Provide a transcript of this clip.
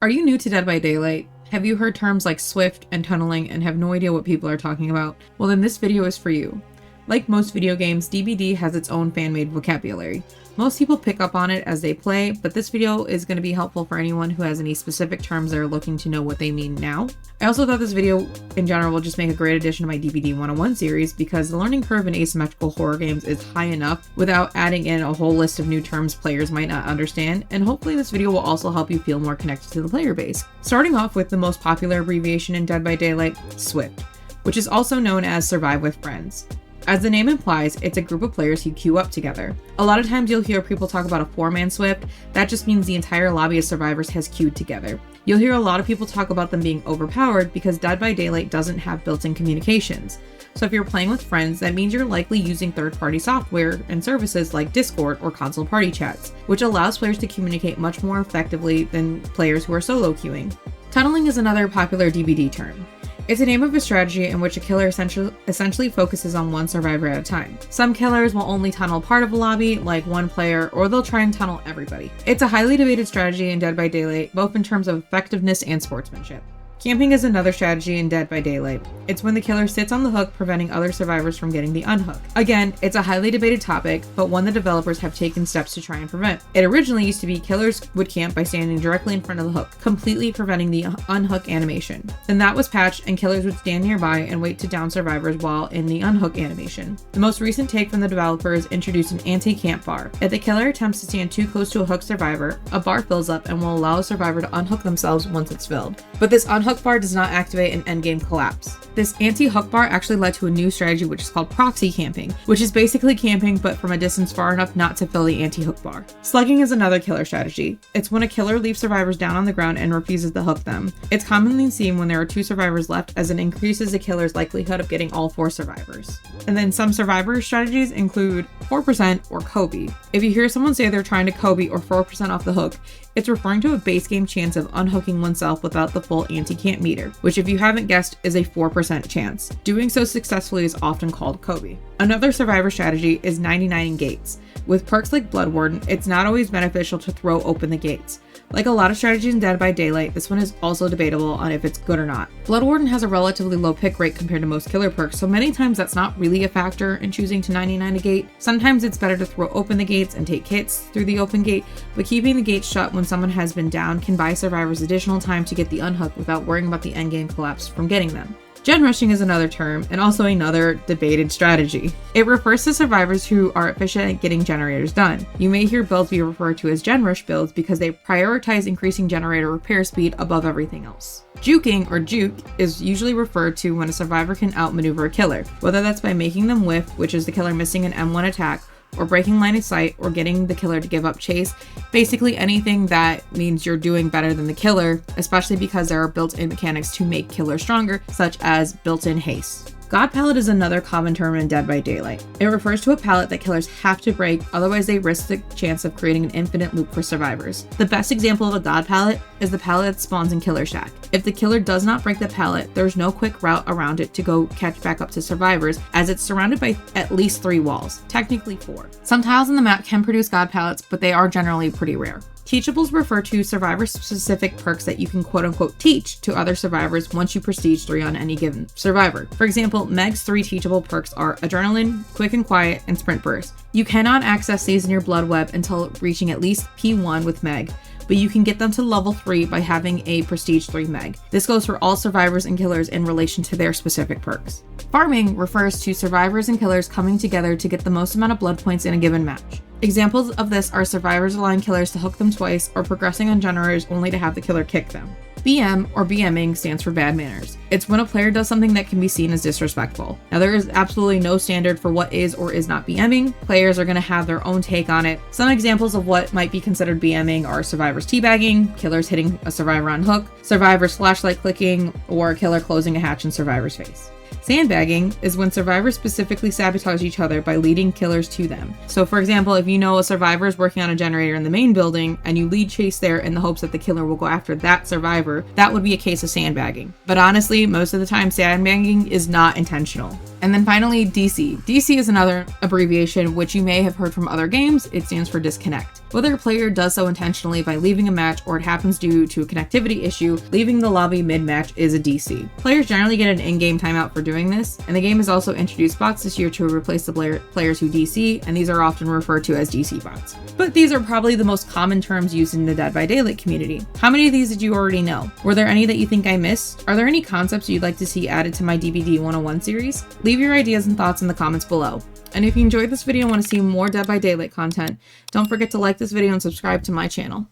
Are you new to Dead by Daylight? Have you heard terms like SWF and tunneling and have no idea what people are talking about? Well, then this video is for you. Like most video games, DBD has its own fan-made vocabulary. Most people pick up on it as they play, but this video is going to be helpful for anyone who has any specific terms that are looking to know what they mean now. I also thought this video in general will just make a great addition to my DBD 101 series because the learning curve in asymmetrical horror games is high enough without adding in a whole list of new terms players might not understand, and hopefully this video will also help you feel more connected to the player base. Starting off with the most popular abbreviation in Dead by Daylight, SWF, which is also known as Survive with Friends. As the name implies, it's a group of players who queue up together. A lot of times you'll hear people talk about a 4-man SWF. That just means the entire lobby of survivors has queued together. You'll hear a lot of people talk about them being overpowered because Dead by Daylight doesn't have built-in communications. So if you're playing with friends, that means you're likely using third-party software and services like Discord or console party chats, which allows players to communicate much more effectively than players who are solo queuing. Tunneling is another popular DBD term. It's a name of a strategy in which a killer essentially focuses on one survivor at a time. Some killers will only tunnel part of a lobby, like one player, or they'll try and tunnel everybody. It's a highly debated strategy in Dead by Daylight, both in terms of effectiveness and sportsmanship. Camping is another strategy in Dead by Daylight. It's when the killer sits on the hook, preventing other survivors from getting the unhook. Again, it's a highly debated topic, but one the developers have taken steps to try and prevent. It originally used to be killers would camp by standing directly in front of the hook, completely preventing the unhook animation. Then that was patched and killers would stand nearby and wait to down survivors while in the unhook animation. The most recent take from the developers introduced an anti-camp bar. If the killer attempts to stand too close to a hook survivor, a bar fills up and will allow a survivor to unhook themselves once it's filled. But this unhook bar does not activate an endgame collapse. This anti-hook bar actually led to a new strategy which is called Proxy Camping, which is basically camping but from a distance far enough not to fill the anti-hook bar. Slugging is another killer strategy. It's when a killer leaves survivors down on the ground and refuses to hook them. It's commonly seen when there are 2 survivors left as it increases the killer's likelihood of getting all 4 survivors. And then some survivor strategies include 4% or Kobe. If you hear someone say they're trying to Kobe or 4% off the hook, it's referring to a base game chance of unhooking oneself without the full anti-camp meter, which if you haven't guessed is a 4% chance. Doing so successfully is often called Kobe. Another survivor strategy is 99ing gates. With perks like Blood Warden, it's not always beneficial to throw open the gates. Like a lot of strategies in Dead by Daylight, this one is also debatable on if it's good or not. Blood Warden has a relatively low pick rate compared to most killer perks, so many times that's not really a factor in choosing to 99 a gate. Sometimes it's better to throw open the gates and take hits through the open gate, but keeping the gates shut when someone has been down can buy survivors additional time to get the unhook without worrying about the endgame collapse from getting them. Gen rushing is another term, and also another debated strategy. It refers to survivors who are efficient at getting generators done. You may hear builds be referred to as gen rush builds because they prioritize increasing generator repair speed above everything else. Juking, or juke, is usually referred to when a survivor can outmaneuver a killer, whether that's by making them whiff, which is the killer missing an M1 attack, or breaking line of sight, or getting the killer to give up chase. Basically anything that means you're doing better than the killer, especially because there are built-in mechanics to make killers stronger, such as built-in haste. God Pallet is another common term in Dead by Daylight. It refers to a pallet that killers have to break, otherwise they risk the chance of creating an infinite loop for survivors. The best example of a God Pallet is the pallet that spawns in Killer Shack. If the killer does not break the pallet, there's no quick route around it to go catch back up to survivors, as it's surrounded by at least 3 walls, technically 4. Some tiles in the map can produce God Pallets, but they are generally pretty rare. Teachables refer to survivor-specific perks that you can quote-unquote teach to other survivors once you prestige 3 on any given survivor. For example, Meg's 3 teachable perks are Adrenaline, Quick and Quiet, and Sprint Burst. You cannot access these in your Blood Web until reaching at least P1 with Meg, but you can get them to level 3 by having a prestige 3 Meg. This goes for all survivors and killers in relation to their specific perks. Farming refers to survivors and killers coming together to get the most amount of blood points in a given match. Examples of this are survivors allowing killers to hook them twice or progressing on generators only to have the killer kick them. BM, or BM'ing, stands for bad manners. It's when a player does something that can be seen as disrespectful. Now, there is absolutely no standard for what is or is not BM'ing. Players are going to have their own take on it. Some examples of what might be considered BM'ing are survivors teabagging, killers hitting a survivor on hook, survivors flashlight clicking, or a killer closing a hatch in survivor's face. Sandbagging is when survivors specifically sabotage each other by leading killers to them. So for example, if you know a survivor is working on a generator in the main building and you lead chase there in the hopes that the killer will go after that survivor, that would be a case of sandbagging. But honestly, most of the time sandbagging is not intentional. And then finally, DC. DC is another abbreviation which you may have heard from other games. It stands for disconnect. Whether a player does so intentionally by leaving a match or it happens due to a connectivity issue, leaving the lobby mid-match is a DC. Players generally get an in-game timeout for doing this, and the game has also introduced bots this year to replace the players who DC, and these are often referred to as DC bots. But these are probably the most common terms used in the Dead by Daylight community. How many of these did you already know? Were there any that you think I missed? Are there any concepts you'd like to see added to my DBD 101 series? Leave your ideas and thoughts in the comments below. And if you enjoyed this video and want to see more Dead by Daylight content, don't forget to like this video and subscribe to my channel.